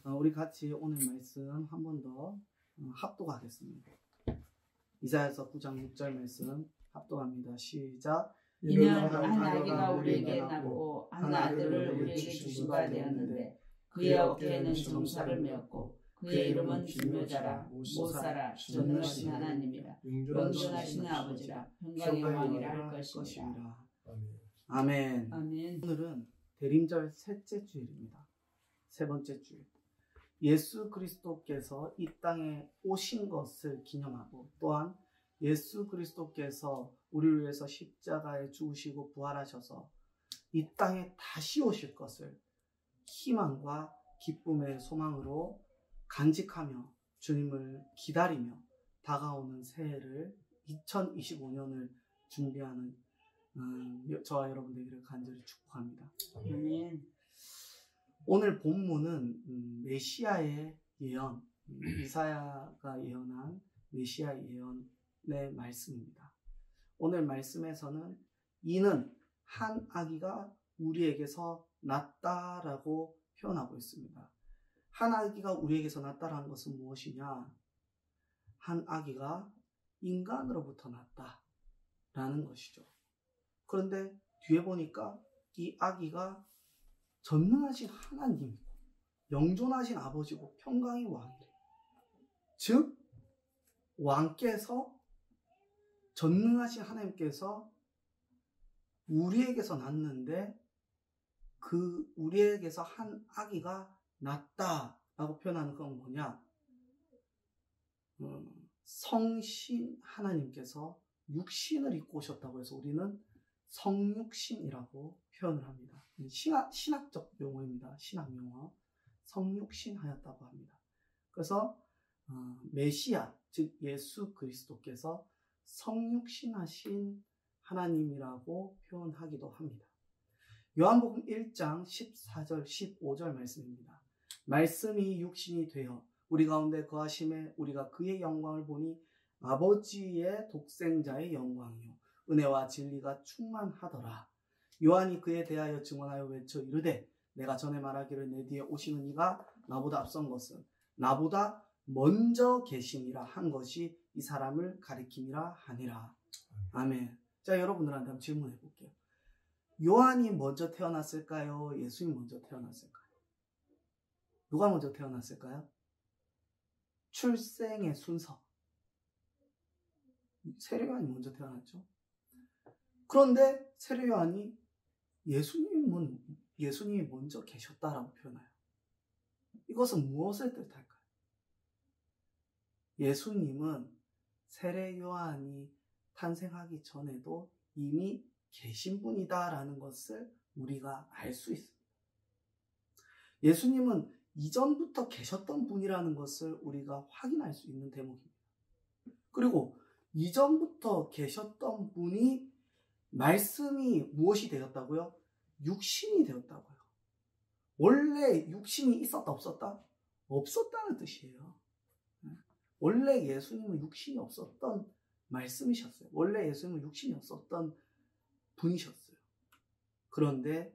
우리 같이 오늘 말씀 한 번 더 합독하겠습니다. 이사야서 9장 6절 말씀 합독합니다. 시작. 이는 한 아기가 우리에게 낳고 한 아들을 우리에게 주신 바 되었는데 그의 어깨에는 정사를 메었고 그의 이름은 기묘자라 모사라 전능하신 하나님이라 영존하신 아버지라 평강의 왕이라 할 것입니다. 아멘. 아멘. 오늘은 대림절 셋째 주일입니다. 세 번째 주일. 예수 그리스도께서 이 땅에 오신 것을 기념하고 또한 예수 그리스도께서 우리를 위해서 십자가에 죽으시고 부활하셔서 이 땅에 다시 오실 것을 희망과 기쁨의 소망으로 간직하며 주님을 기다리며 다가오는 새해를 2025년을 준비하는 저와 여러분 되기를 간절히 축복합니다. 아멘. 오늘 본문은 메시아의 예언, 이사야가 예언한 메시아의 예언의 말씀입니다. 오늘 말씀에서는 이는 한 아기가 우리에게서 났다라고 표현하고 있습니다. 한 아기가 우리에게서 났다라는 것은 무엇이냐? 한 아기가 인간으로부터 났다라는 것이죠. 그런데 뒤에 보니까 이 아기가 전능하신 하나님이고 영존하신 아버지고 평강의 왕이래. 즉 왕께서 전능하신 하나님께서 우리에게서 났는데 그 우리에게서 한 아기가 났다라고 표현하는 건 뭐냐? 성신 하나님께서 육신을 입고 오셨다고 해서 우리는 성육신이라고 표현을 합니다. 신학적 용어입니다. 신학 용어. 성육신 하였다고 합니다. 그래서 메시아, 즉 예수 그리스도께서 성육신하신 하나님이라고 표현하기도 합니다. 요한복음 1장 14절 15절 말씀입니다. 말씀이 육신이 되어 우리 가운데 거하심에 우리가 그의 영광을 보니 아버지의 독생자의 영광이요 은혜와 진리가 충만하더라. 요한이 그에 대하여 증언하여 외쳐 이르되 내가 전에 말하기를 내 뒤에 오시는 이가 나보다 앞선 것은 나보다 먼저 계심이라 한 것이 이 사람을 가리킴이라 하니라. 아멘. 자, 여러분들한테 한번 질문해 볼게요. 요한이 먼저 태어났을까요? 예수님이 먼저 태어났을까요? 누가 먼저 태어났을까요? 출생의 순서. 세례요한이 먼저 태어났죠. 그런데 세례요한이 예수님이 먼저 계셨다라고 표현해요. 이것은 무엇을 뜻할까요? 예수님은 세례요한이 탄생하기 전에도 이미 계신 분이다라는 것을 우리가 알 수 있습니다. 예수님은 이전부터 계셨던 분이라는 것을 우리가 확인할 수 있는 대목입니다. 그리고 이전부터 계셨던 분이 말씀이 무엇이 되었다고요? 육신이 되었다고요. 원래 육신이 있었다 없었다? 없었다는 뜻이에요. 원래 예수님은 육신이 없었던 말씀이셨어요. 원래 예수님은 육신이 없었던 분이셨어요. 그런데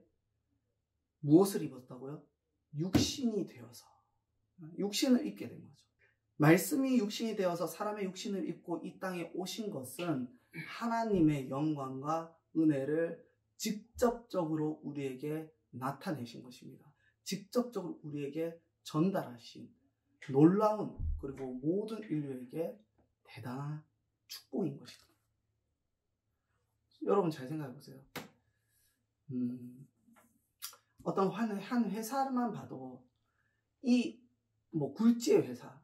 무엇을 입었다고요? 육신이 되어서 육신을 입게 된 거죠. 말씀이 육신이 되어서 사람의 육신을 입고 이 땅에 오신 것은 하나님의 영광과 은혜를 직접적으로 우리에게 나타내신 것입니다. 직접적으로 우리에게 전달하신 놀라운 그리고 모든 인류에게 대단한 축복인 것입니다. 여러분 잘 생각해 보세요. 어떤 한 회사만 봐도 이 굴지의 회사,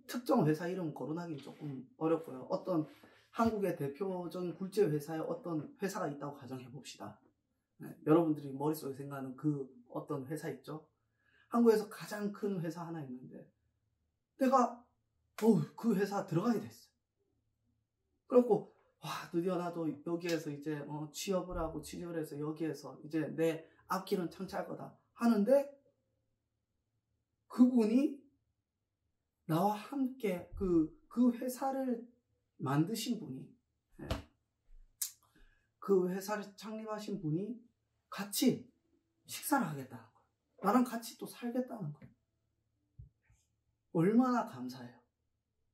특정 회사 이름 거론하기는 조금 어렵고요. 어떤 한국의 대표적인 굴지의 회사에 어떤 회사가 있다고 가정해 봅시다. 여러분들이 머릿속에 생각하는 그 어떤 회사 있죠? 한국에서 가장 큰 회사 하나 있는데 내가 그 회사 들어가게 됐어요. 그래갖고 드디어 나도 여기에서 이제 취업을 하고 취직을 해서 여기에서 이제 내 앞길은 창창할 거다 하는데 그분이 나와 함께 그 회사를 만드신 분이 그 회사를 창립하신 분이 같이 식사를 하겠다는 거예요. 나랑 같이 또 살겠다는 거예요. 얼마나 감사해요.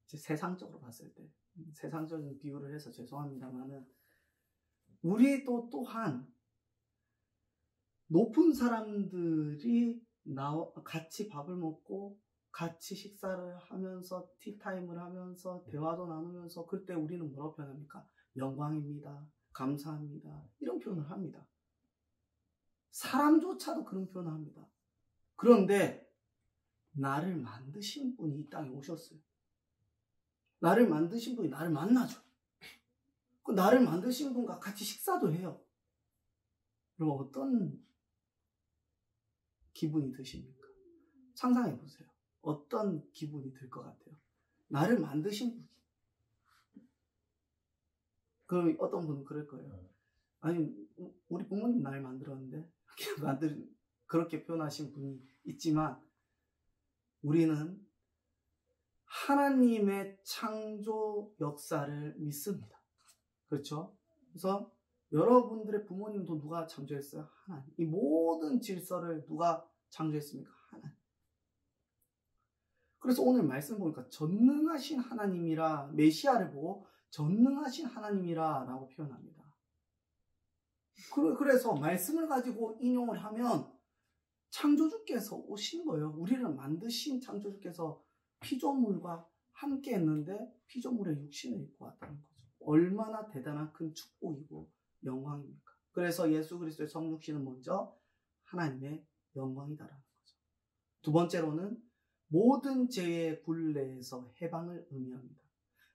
세상적으로 봤을 때, 세상적인 비유를 해서 죄송합니다만은, 우리도 또한 높은 사람들이 같이 밥을 먹고 같이 식사를 하면서 티타임을 하면서 대화도 나누면서 그때 우리는 뭐라고 표현합니까? 영광입니다. 감사합니다. 이런 표현을 합니다. 사람조차도 그런 표현을 합니다. 그런데 나를 만드신 분이 이 땅에 오셨어요. 나를 만드신 분이 나를 만나줘. 그 나를 만드신 분과 같이 식사도 해요. 그럼 어떤 기분이 드십니까? 상상해 보세요. 어떤 기분이 들 것 같아요? 나를 만드신 분이. 그럼 어떤 분은 그럴 거예요. 아니, 우리 부모님 날 만들었는데 그렇게 표현하신 분이 있지만, 우리는 하나님의 창조 역사를 믿습니다. 그렇죠? 그래서 여러분들의 부모님도 누가 창조했어요? 하나님. 이 모든 질서를 누가 창조했습니까? 하나님. 그래서 오늘 말씀 보니까 전능하신 하나님이라, 메시아를 보고 전능하신 하나님이라 라고 표현합니다. 그래서 말씀을 가지고 인용을 하면 창조주께서 오신 거예요. 우리를 만드신 창조주께서 피조물과 함께 했는데 피조물의 육신을 입고 왔다는 거죠. 얼마나 대단한 큰 축복이고 영광입니까? 그래서 예수 그리스도의 성육신은 먼저 하나님의 영광이다라는 거죠. 두 번째로는 모든 죄의 굴레에서 해방을 의미합니다.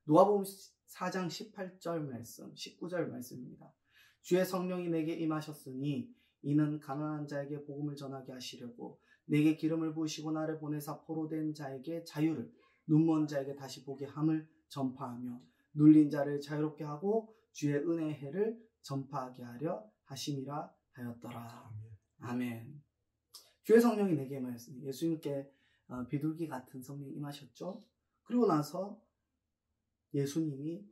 누가복음 4장 18절 말씀, 19절 말씀입니다. 주의 성령이 내게 임하셨으니 이는 가난한 자에게 복음을 전하게 하시려고 내게 기름을 부으시고 나를 보내사 포로된 자에게 자유를, 눈먼 자에게 다시 보게 함을 전파하며 눌린 자를 자유롭게 하고 주의 은혜의 해를 전파하게 하려 하심이라 하였더라. 아멘. 주의 성령이 내게 임하였으니 예수님께 비둘기 같은 성령이 임하셨죠. 그리고 나서 예수님이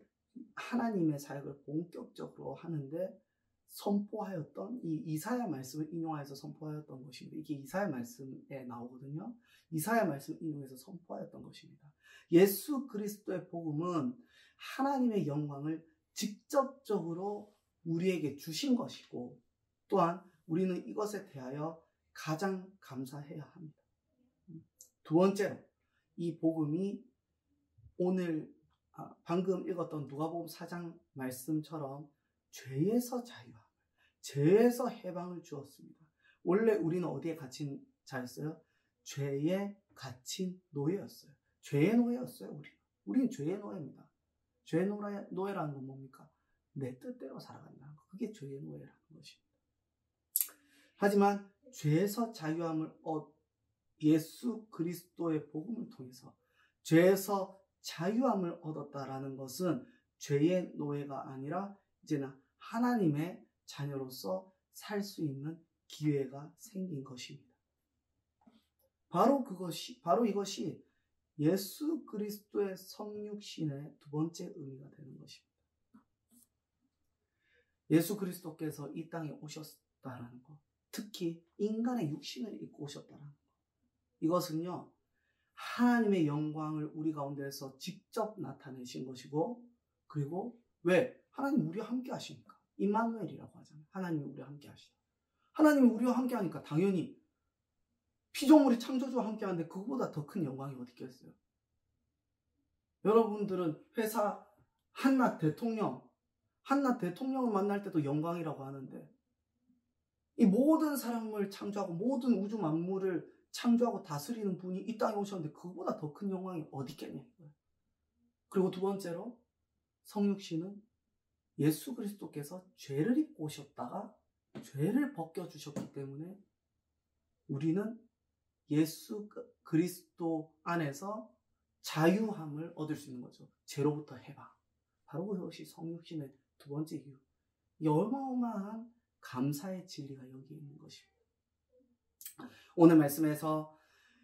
하나님의 사역을 본격적으로 하는데 선포하였던 이 이사야 말씀을 인용해서 선포하였던 것입니다. 이게 이사야 말씀에 나오거든요. 이사야 말씀을 인용해서 선포하였던 것입니다. 예수 그리스도의 복음은 하나님의 영광을 직접적으로 우리에게 주신 것이고, 또한 우리는 이것에 대하여 가장 감사해야 합니다. 두 번째로, 이 복음이 오늘 방금 읽었던 누가복음 4장 말씀처럼 죄에서 자유함, 죄에서 해방을 주었습니다. 원래 우리는 어디에 갇힌 자였어요? 죄에 갇힌 노예였어요. 죄의 노예였어요. 우리는 죄의 노예입니다. 죄의 노예라는 건 뭡니까? 내 뜻대로 살아간다는 거. 그게 죄의 노예라는 것입니다. 하지만 죄에서 자유함을 예수 그리스도의 복음을 통해서 죄에서 자유함을 얻었다라는 것은 죄의 노예가 아니라 이제는 하나님의 자녀로서 살 수 있는 기회가 생긴 것입니다. 바로 이것이 예수 그리스도의 성육신의 두 번째 의미가 되는 것입니다. 예수 그리스도께서 이 땅에 오셨다라는 것, 특히 인간의 육신을 입고 오셨다라는 것, 이것은요, 하나님의 영광을 우리 가운데에서 직접 나타내신 것이고, 그리고 왜? 하나님 우리와 함께 하시니까. 임마누엘이라고 하잖아요. 하나님이 우리와 함께 하시죠. 하나님이 우리와 함께 하니까 당연히 피조물이 창조주와 함께 하는데 그거보다 더 큰 영광이 어디 있겠어요? 여러분들은 회사 한낱 대통령을 만날 때도 영광이라고 하는데, 이 모든 사람을 창조하고 모든 우주 만물을 창조하고 다스리는 분이 이 땅에 오셨는데 그거보다 더 큰 영광이 어디 있겠냐는 거예요. 그리고 두 번째로, 성육신은 예수 그리스도께서 죄를 입고 오셨다가 죄를 벗겨주셨기 때문에 우리는 예수 그리스도 안에서 자유함을 얻을 수 있는 거죠. 죄로부터 해방. 바로 그것이 성육신의 두 번째 이유. 이 어마어마한 감사의 진리가 여기 있는 것입니다. 오늘 말씀에서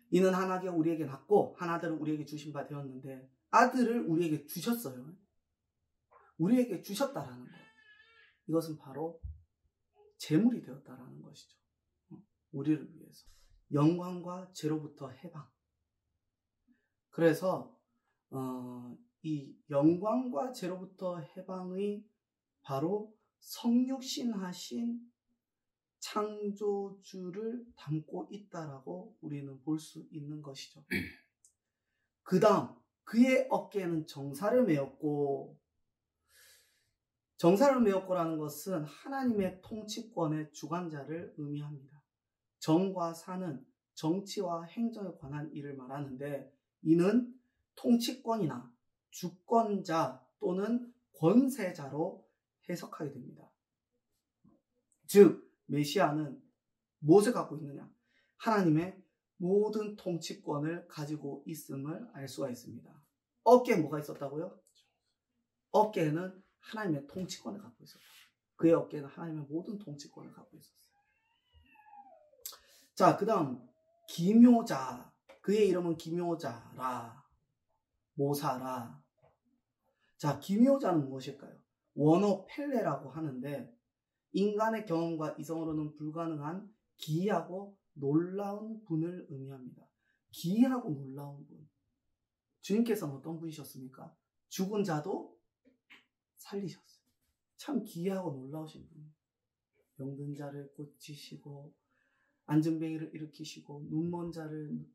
이는 한 아기가 우리에게 낳고 한 아들을 우리에게 주신 바 되었는데, 아들을 우리에게 주셨어요. 우리에게 주셨다라는 것. 이것은 바로 제물이 되었다라는 것이죠. 우리를 위해서. 영광과 죄로부터 해방. 그래서 이 영광과 죄로부터 해방의 바로 성육신하신 창조주를 담고 있다라고 우리는 볼 수 있는 것이죠. 그 다음 그의 어깨에는 정사를 메었고, 정사를 메었고라는 것은 하나님의 통치권의 주관자를 의미합니다. 정과 사는 정치와 행정에 관한 일을 말하는데, 이는 통치권이나 주권자 또는 권세자로 해석하게 됩니다. 즉 메시아는 무엇을 갖고 있느냐? 하나님의 모든 통치권을 가지고 있음을 알 수가 있습니다. 어깨에 뭐가 있었다고요? 어깨에는 하나님의 통치권을 갖고 있었다. 그의 어깨에는 하나님의 모든 통치권을 갖고 있었어요. 자, 그 다음 기묘자. 그의 이름은 기묘자라, 모사라. 자, 기묘자는 무엇일까요? 원어 펠레라고 하는데, 인간의 경험과 이성으로는 불가능한 기이하고 놀라운 분을 의미합니다. 기이하고 놀라운 분. 주님께서는 어떤 분이셨습니까? 죽은 자도 살리셨어요. 참 기이하고 놀라우신 분이에요. 병든 자를 고치시고, 안전뱅이를 일으키시고, 눈먼 자를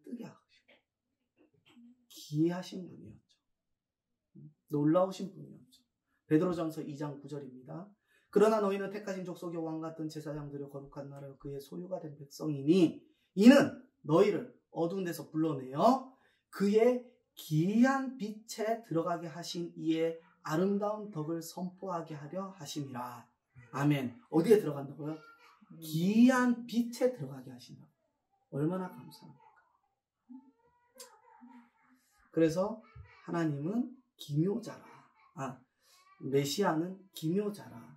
뜨게 하시고, 기이하신 분이었죠. 놀라우신 분이었죠. 베드로전서 2장 9절입니다. 그러나 너희는 택하신 족속의 왕 같은 제사장들의 거룩한 나라여 그의 소유가 된 백성이니, 이는 너희를 어두운 데서 불러내어 그의 기이한 빛에 들어가게 하신 이의 아름다운 덕을 선포하게 하려 하심이라. 아멘. 어디에 들어간다고요? 기이한 빛에 들어가게 하신다. 얼마나 감사합니까? 그래서 하나님은 기묘자라. 메시아는 기묘자라.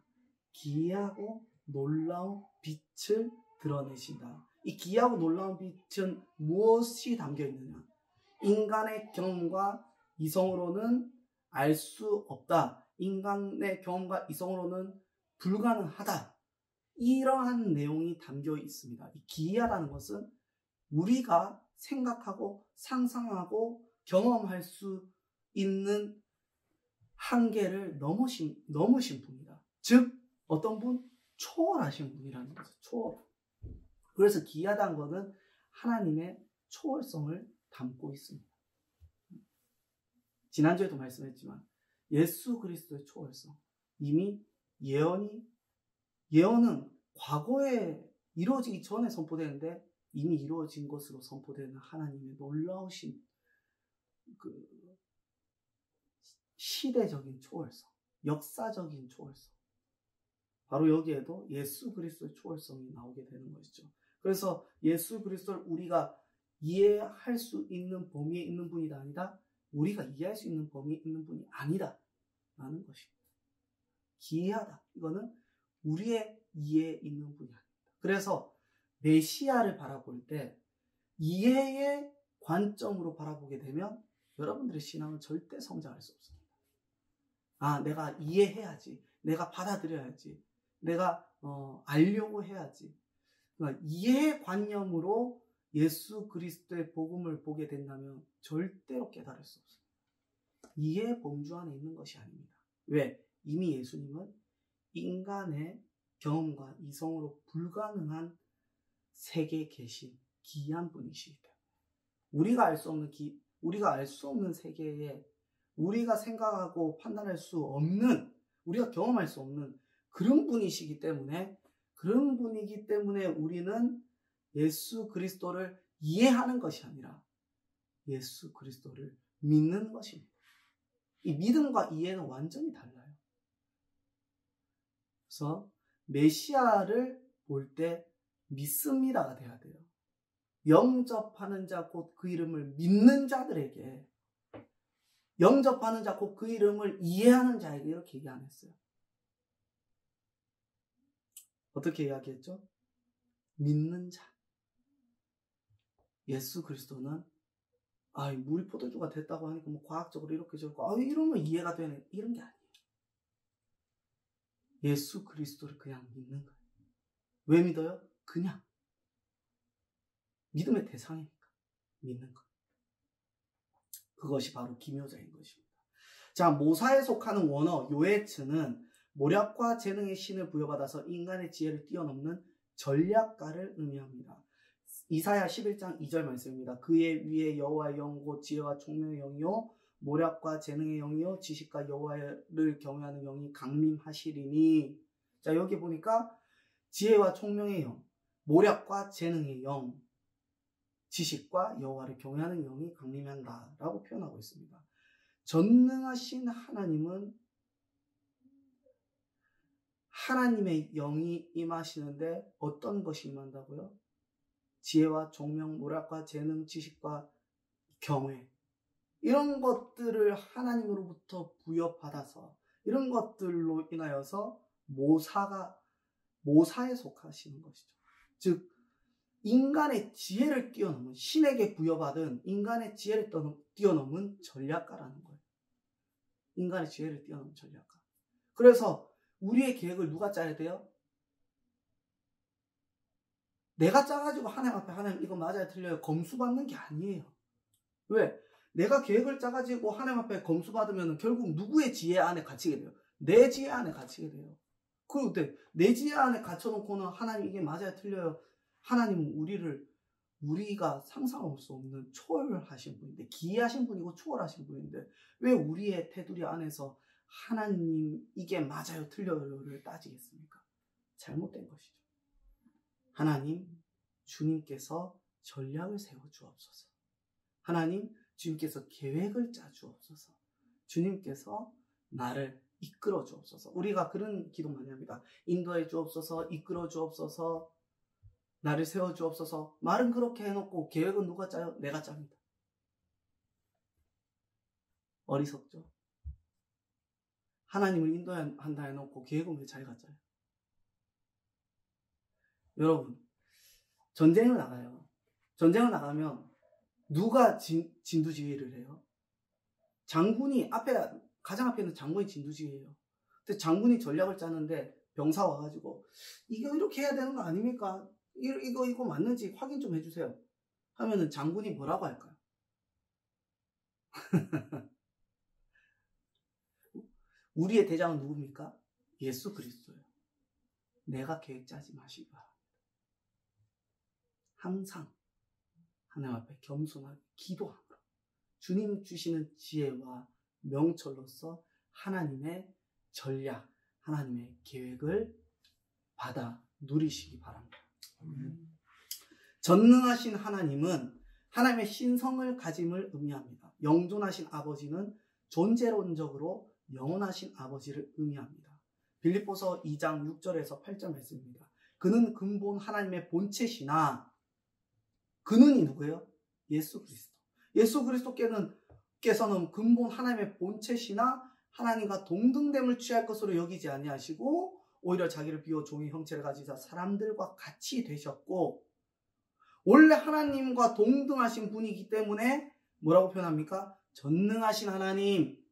기이하고 놀라운 빛을 드러내신다. 이 기이하고 놀라운 빛은 무엇이 담겨 있느냐? 인간의 경험과 이성으로는 알 수 없다. 인간의 경험과 이성으로는 불가능하다. 이러한 내용이 담겨 있습니다. 이 기이하다는 것은 우리가 생각하고 상상하고 경험할 수 있는 한계를 넘으신 분이다. 즉 어떤 분? 초월하신 분이라는 거죠. 초월. 그래서 기이하다는 것은 하나님의 초월성을 담고 있습니다. 지난주에도 말씀했지만 예수 그리스도의 초월성, 이미 예언은 과거에 이루어지기 전에 선포되는데 이미 이루어진 것으로 선포되는 하나님의 놀라우신 그 시대적인 초월성, 역사적인 초월성. 바로 여기에도 예수 그리스도의 초월성이 나오게 되는 것이죠. 그래서 예수 그리스도를 우리가 이해할 수 있는 범위에 있는 분이다 아니다, 우리가 이해할 수 있는 범위에 있는 분이 아니다 라는 것입니다. 기이하다. 이거는 우리의 이해에 있는 분이 아닙니다. 그래서 메시아를 바라볼 때 이해의 관점으로 바라보게 되면 여러분들의 신앙은 절대 성장할 수 없습니다. 내가 이해해야지. 내가 받아들여야지. 내가 알려고 해야지. 그러니까 이해의 관념으로 예수 그리스도의 복음을 보게 된다면 절대로 깨달을 수 없습니다. 이해의 범주 안에 있는 것이 아닙니다. 왜? 이미 예수님은 인간의 경험과 이성으로 불가능한 세계에 계신 기이한 분이시기 때문에 우리가 알 수 없는 세계에 우리가 생각하고 판단할 수 없는, 우리가 경험할 수 없는 그런 분이시기 때문에, 그런 분이기 때문에 우리는 예수 그리스도를 이해하는 것이 아니라 예수 그리스도를 믿는 것입니다. 이 믿음과 이해는 완전히 달라요. 그래서 메시아를 볼 때 믿습니다가 돼야 돼요. 영접하는 자 곧 그 이름을 믿는 자들에게, 영접하는 자 곧 그 이름을 이해하는 자에게 이렇게 얘기 안 했어요. 어떻게 이야기했죠? 믿는 자. 예수 그리스도는 물이 포도주가 됐다고 하니까 뭐 과학적으로 이렇게 저렇고 이러면 이해가 되네, 이런 게 아니에요. 예수 그리스도를 그냥 믿는 거예요. 왜 믿어요? 그냥 믿음의 대상이니까 믿는 것. 그것이 바로 기묘자인 것입니다. 자, 모사에 속하는 원어 요에츠는 모략과 재능의 신을 부여받아서 인간의 지혜를 뛰어넘는 전략가를 의미합니다. 이사야 11장 2절 말씀입니다. 그의 위에 여호와의 영 곧 지혜와 총명의 영이요 모략과 재능의 영이요 지식과 여호와를 경외하는 영이 강림하시리니. 자, 여기 보니까 지혜와 총명의 영, 모략과 재능의 영, 지식과 여호와를 경외하는 영이 강림한다라고 표현하고 있습니다. 전능하신 하나님은 하나님의 영이 임하시는데 어떤 것이 임한다고요? 지혜와 총명, 모략과 재능, 지식과 경외, 이런 것들을 하나님으로부터 부여받아서 이런 것들로 인하여서 모사에 속하시는 것이죠. 즉 인간의 지혜를 뛰어넘은, 신에게 부여받은 인간의 지혜를 뛰어넘은 전략가라는 거예요. 인간의 지혜를 뛰어넘은 전략가. 그래서 우리의 계획을 누가 짜야 돼요? 내가 짜가지고 하나님 앞에 하나님 이거 맞아요 틀려요 검수받는 게 아니에요. 왜? 내가 계획을 짜가지고 하나님 앞에 검수받으면 결국 누구의 지혜 안에 갇히게 돼요? 내 지혜 안에 갇히게 돼요. 그리고 내 지혜 안에 갇혀놓고는 하나님 이게 맞아요 틀려요. 하나님은 우리가 상상할 수 없는 초월하신 분인데, 기이하신 분이고 초월하신 분인데 왜 우리의 테두리 안에서 하나님 이게 맞아요 틀려요를 따지겠습니까? 잘못된 것이죠. 하나님, 주님께서 전략을 세워주옵소서. 하나님, 주님께서 계획을 짜주옵소서. 주님께서 나를 이끌어 주옵소서. 우리가 그런 기도 많이 합니다. 인도해 주옵소서, 이끌어 주옵소서, 나를 세워 주옵소서. 말은 그렇게 해놓고 계획은 누가 짜요? 내가 짭니다. 어리석죠? 하나님을 인도한다 해놓고 계획은 왜 자기가 짜요? 여러분, 전쟁을 나가요. 전쟁을 나가면 누가 진두지휘를 해요? 장군이 가장 앞에 있는 장군이 진두지휘해요. 근데 장군이 전략을 짜는데 병사 와가지고 이거 이렇게 해야 되는 거 아닙니까? 이거 맞는지 확인 좀 해주세요. 하면은 장군이 뭐라고 할까요? 우리의 대장은 누굽니까? 예수 그리스도예요. 내가 계획 짜지 마시기 바랍니다. 항상 하나님 앞에 겸손하게 기도함으로 주님 주시는 지혜와 명철로서 하나님의 전략, 하나님의 계획을 받아 누리시기 바랍니다. 전능하신 하나님은 하나님의 신성을 가짐을 의미합니다. 영존하신 아버지는 존재론적으로 영원하신 아버지를 의미합니다. 빌립보서 2장 6절에서 8절 말씀입니다. 그는 근본 하나님의 본체시나, 그는이 누구예요? 예수 그리스도. 예수 그리스도께서는 근본 하나님의 본체시나 하나님과 동등됨을 취할 것으로 여기지 아니하시고 오히려 자기를 비워 종의 형체를 가지사 사람들과 같이 되셨고, 원래 하나님과 동등하신 분이기 때문에 뭐라고 표현합니까? 전능하신 하나님,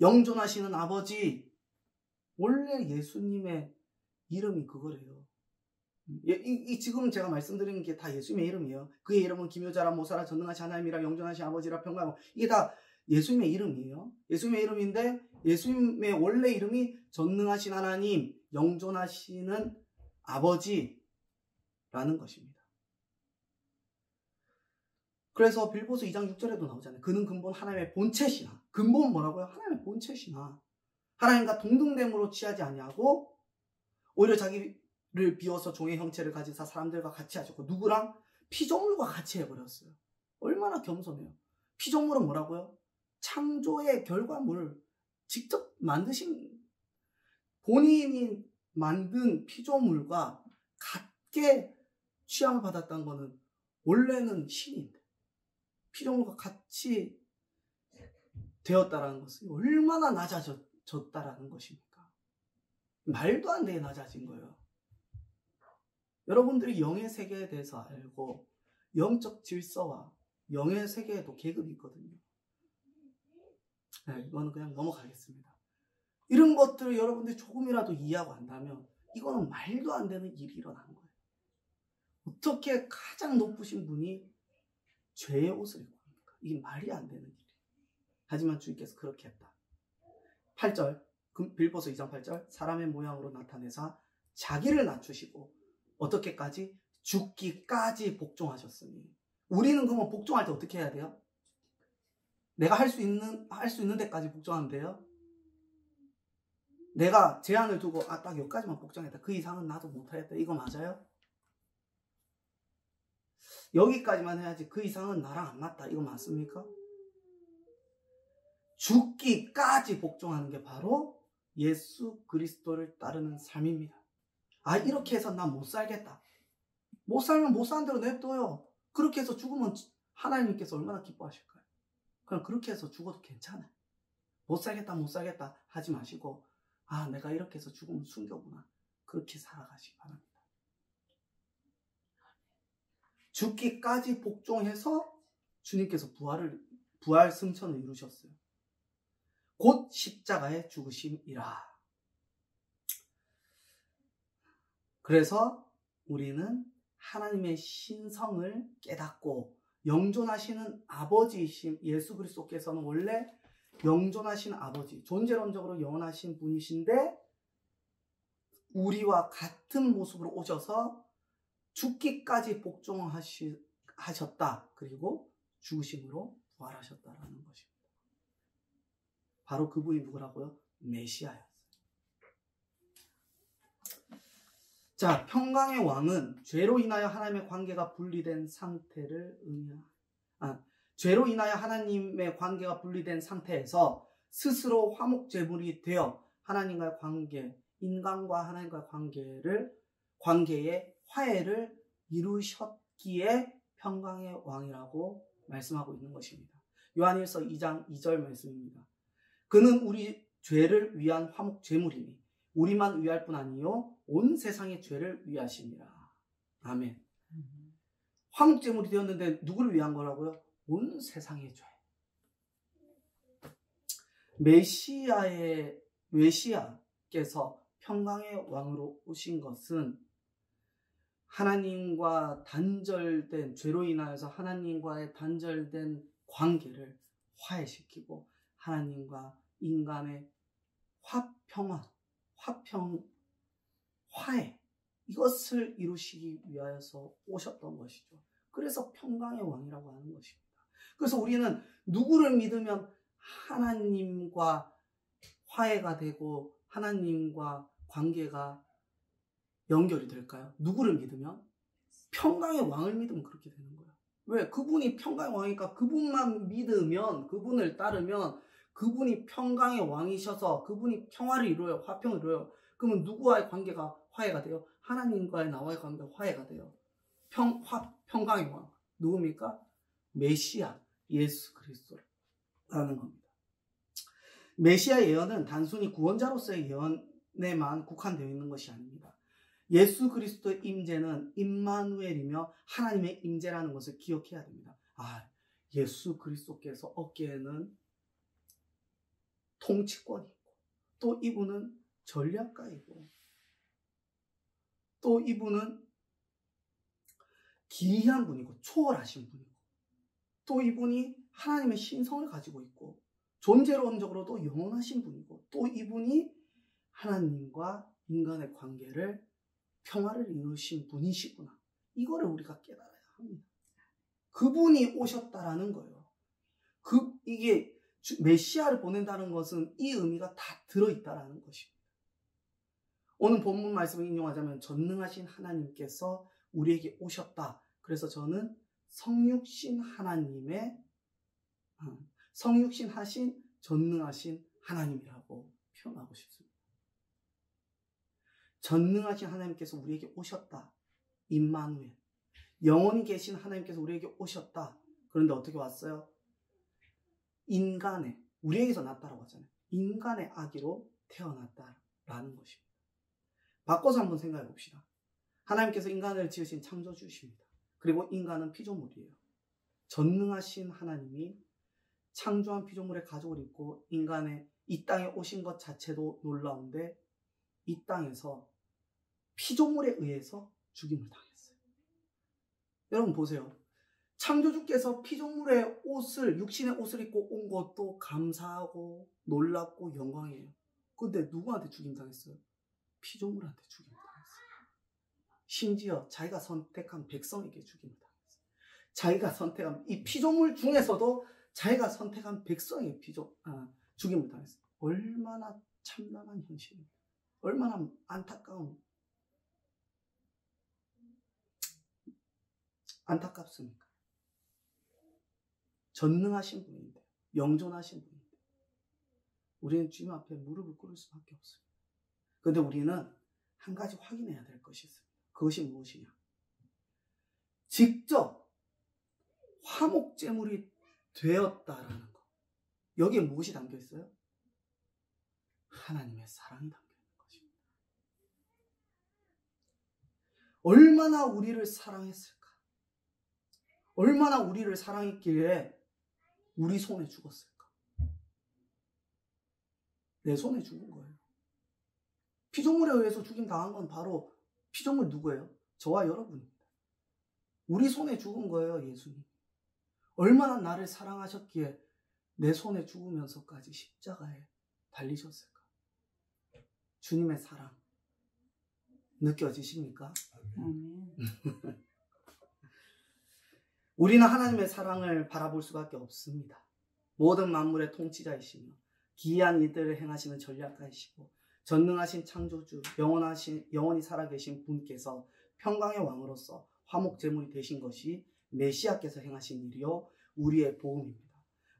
영존하시는 아버지. 원래 예수님의 이름이 그거래요. 지금 제가 말씀드리는 게 다 예수님의 이름이에요. 그의 이름은 기묘자라, 모사라, 전능하신 하나님이라, 영존하신 아버지라, 평강하고, 이게 다 예수님의 이름이에요. 예수님의 이름인데 예수님의 원래 이름이 전능하신 하나님, 영존하시는 아버지라는 것입니다. 그래서 빌보서 2장 6절에도 나오잖아요. 그는 근본 하나님의 본체시나. 근본은 뭐라고요? 하나님의 본체시나. 하나님과 동등됨으로 취하지 아니하고 오히려 자기를 비워서 종의 형체를 가지사 사람들과 같이 하셨고, 누구랑? 피조물과 같이 해버렸어요. 얼마나 겸손해요. 피조물은 뭐라고요? 창조의 결과물, 직접 만드신, 본인이 만든 피조물과 같게 취함을 받았다는 것은 원래는 신인데 피조물과 같이 되었다라는 것은 얼마나 낮아졌다라는 것입니까? 말도 안 되게 낮아진 거예요. 여러분들이 영의 세계에 대해서 알고 영적 질서와 영의 세계에도 계급이 있거든요. 네, 이거는 그냥 넘어가겠습니다. 이런 것들을 여러분들이 조금이라도 이해하고 안다면 이거는 말도 안 되는 일이 일어나는 거예요. 어떻게 가장 높으신 분이 죄의 옷을 입고 합니까? 이게 말이 안 되는 일이에요. 하지만 주님께서 그렇게 했다. 8절, 빌보서 2장 8절, 사람의 모양으로 나타내사 자기를 낮추시고 어떻게까지? 죽기까지 복종하셨으니. 우리는 그러면 복종할 때 어떻게 해야 돼요? 내가 할 수 있는 데까지 복종하면 돼요? 내가 제한을 두고 딱 여기까지만 복종했다. 그 이상은 나도 못하겠다. 이거 맞아요? 여기까지만 해야지 그 이상은 나랑 안 맞다. 이거 맞습니까? 죽기까지 복종하는 게 바로 예수 그리스도를 따르는 삶입니다. 이렇게 해서 난 못 살겠다. 못 살면 못 사는 대로 냅둬요. 그렇게 해서 죽으면 하나님께서 얼마나 기뻐하실까요? 그럼 그렇게 해서 죽어도 괜찮아요. 못 살겠다 하지 마시고 내가 이렇게 해서 죽으면 순교구나. 그렇게 살아가시기 바랍니다. 죽기까지 복종해서 주님께서 부활 승천을 이루셨어요. 곧 십자가의 죽으심이라. 그래서 우리는 하나님의 신성을 깨닫고 영존하시는 아버지이신 예수 그리스도께서는 원래 영존하신 아버지, 존재론적으로 영원하신 분이신데 우리와 같은 모습으로 오셔서 죽기까지 복종하셨다. 그리고 죽으심으로 부활하셨다라는 것입니다. 바로 그분이 누구라고요? 메시아였어요. 자, 평강의 왕은 죄로 인하여 하나님의 관계가 분리된 상태를 죄로 인하여 하나님의 관계가 분리된 상태에서 스스로 화목제물이 되어 하나님과의 관계, 인간과 하나님과의 관계의 화해를 이루셨기에 평강의 왕이라고 말씀하고 있는 것입니다. 요한일서 2장 2절 말씀입니다. 그는 우리 죄를 위한 화목제물이니 우리만 위할 뿐 아니요 온 세상의 죄를 위하심이라. 아멘. 화목제물이 되었는데 누구를 위한 거라고요? 온 세상의 죄. 메시아께서 평강의 왕으로 오신 것은 하나님과 단절된, 죄로 인하여서 하나님과의 단절된 관계를 화해시키고 하나님과 인간의 화해, 이것을 이루시기 위하여서 오셨던 것이죠. 그래서 평강의 왕이라고 하는 것입니다. 그래서 우리는 누구를 믿으면 하나님과 화해가 되고 하나님과 관계가 연결이 될까요? 누구를 믿으면? 평강의 왕을 믿으면 그렇게 되는 거예요. 왜? 그분이 평강의 왕이니까 그분만 믿으면, 그분을 따르면 그분이 평강의 왕이셔서 그분이 평화를 이루어요. 화평을 이루어요. 그러면 누구와의 관계가 화해가 돼요? 하나님과의 나와의 관계가 화해가 돼요. 평강의 왕. 누굽니까? 메시아, 예수 그리스도라는 겁니다. 메시아 예언은 단순히 구원자로서의 예언에만 국한되어 있는 것이 아닙니다. 예수 그리스도의 임재는 임마누엘이며 하나님의 임재라는 것을 기억해야 됩니다. 예수 그리스도께서 어깨에는 통치권이 있고, 또 이분은 전략가이고, 또 이분은 기이한 분이고 초월하신 분이고, 또 이분이 하나님의 신성을 가지고 있고 존재론적으로도 영원하신 분이고, 또 이분이 하나님과 인간의 관계를 평화를 이루신 분이시구나. 이거를 우리가 깨달아야 합니다. 그분이 오셨다라는 거예요. 이게 메시아를 보낸다는 것은 이 의미가 다 들어있다라는 것입니다. 오늘 본문 말씀을 인용하자면 전능하신 하나님께서 우리에게 오셨다. 그래서 저는 성육신 하신 전능하신 하나님이라고 표현하고 싶습니다. 전능하신 하나님께서 우리에게 오셨다. 임마누엘. 영원히 계신 하나님께서 우리에게 오셨다. 그런데 어떻게 왔어요? 우리에게서 났다라고 하잖아요. 인간의 아기로 태어났다라는 것입니다. 바꿔서 한번 생각해 봅시다. 하나님께서 인간을 지으신 창조주십니다. 그리고 인간은 피조물이에요. 전능하신 하나님이 창조한 피조물의 가죽을 입고 인간의 이 땅에 오신 것 자체도 놀라운데 이 땅에서 피조물에 의해서 죽임을 당했어요. 여러분 보세요. 창조주께서 피조물의 옷을, 육신의 옷을 입고 온 것도 감사하고 놀랍고 영광이에요. 근데 누구한테 죽임당했어요? 피조물한테 죽임당했어요. 심지어 자기가 선택한 백성에게 죽임당했어요. 자기가 선택한 이 피조물 중에서도 자기가 선택한 백성에게 죽임을 당했어요. 얼마나 참담한 현실입니다. 얼마나 안타깝습니까? 전능하신 분인데, 영존하신 분인데 우리는 주님 앞에 무릎을 꿇을 수밖에 없습니다. 그런데 우리는 한 가지 확인해야 될 것이 있습니다. 그것이 무엇이냐? 직접 화목제물이 되었다라는 것. 여기에 무엇이 담겨 있어요? 하나님의 사랑이 담겨 있는 것입니다. 얼마나 우리를 사랑했을까? 얼마나 우리를 사랑했기에 우리 손에 죽었을까? 내 손에 죽은 거예요. 피조물에 의해서 죽임 당한 건 바로 피조물 누구예요? 저와 여러분입니다. 우리 손에 죽은 거예요, 예수님. 얼마나 나를 사랑하셨기에 내 손에 죽으면서까지 십자가에 달리셨을까? 주님의 사랑 느껴지십니까? 우리는 하나님의 사랑을 바라볼 수밖에 없습니다. 모든 만물의 통치자이시며 기이한 일들을 행하시는 전략가이시고 전능하신 창조주, 영원히 살아계신 분께서 평강의 왕으로서 화목제물이 되신 것이 메시아께서 행하신 일이요 우리의 복음입니다.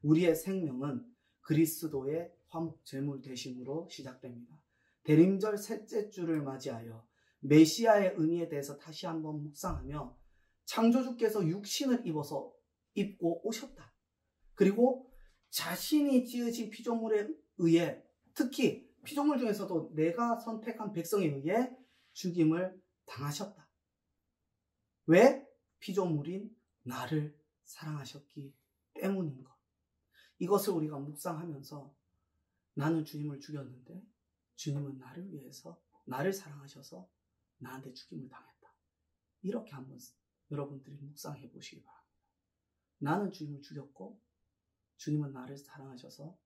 우리의 생명은 그리스도의 화목제물 되심으로 시작됩니다. 대림절 셋째 주를 맞이하여 메시아의 의미에 대해서 다시 한번 묵상하며 창조주께서 육신을 입고 오셨다. 그리고 자신이 지으신 피조물에 의해, 특히 피조물 중에서도 내가 선택한 백성에 의해 죽임을 당하셨다. 왜? 피조물인 나를 사랑하셨기 때문인 것. 이것을 우리가 묵상하면서 나는 주님을 죽였는데 주님은 나를 위해서, 나를 사랑하셔서 나한테 죽임을 당했다. 이렇게 한번 여러분들이 묵상해 보시기 바랍니다. 나는 주님을 죽였고 주님은 나를 사랑하셔서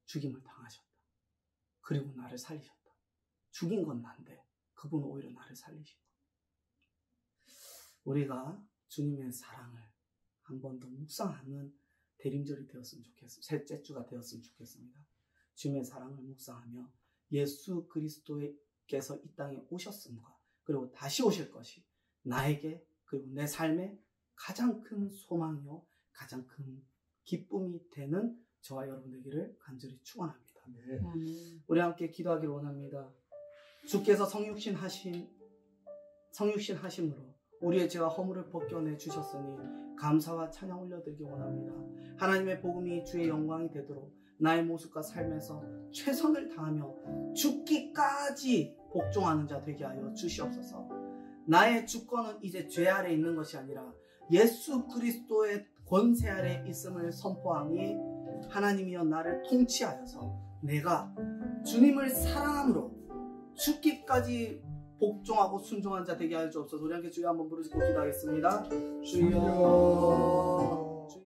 죽임을 당하셨다. 그리고 나를 살리셨다. 죽인 건 난데 그분은 오히려 나를 살리신 것. 우리가 주님의 사랑을 한 번 더 묵상하는 대림절이 되었으면 좋겠습니다. 셋째 주가 되었으면 좋겠습니다. 주님의 사랑을 묵상하며 예수 그리스도께서 이 땅에 오셨음과 그리고 다시 오실 것이 나에게 그리고 내 삶의 가장 큰 소망이요 가장 큰 기쁨이 되는 저와 여러분 되기를 간절히 축원합니다. 우리 함께 기도하기를 원합니다. 주께서 성육신 하심으로 우리의 죄와 허물을 벗겨내 주셨으니 감사와 찬양 올려드리기 원합니다. 하나님의 복음이 주의 영광이 되도록 나의 모습과 삶에서 최선을 다하며 죽기까지 복종하는 자 되게 하여 주시옵소서. 나의 주권은 이제 죄 아래 있는 것이 아니라 예수 그리스도의 권세 아래 있음을 선포하니 하나님이여 나를 통치하여서 내가 주님을 사랑함으로 죽기까지 복종하고 순종한 자 되게 하여 주옵소서. 우리 함께 주여 한번 부르짖고 기도하겠습니다. 주여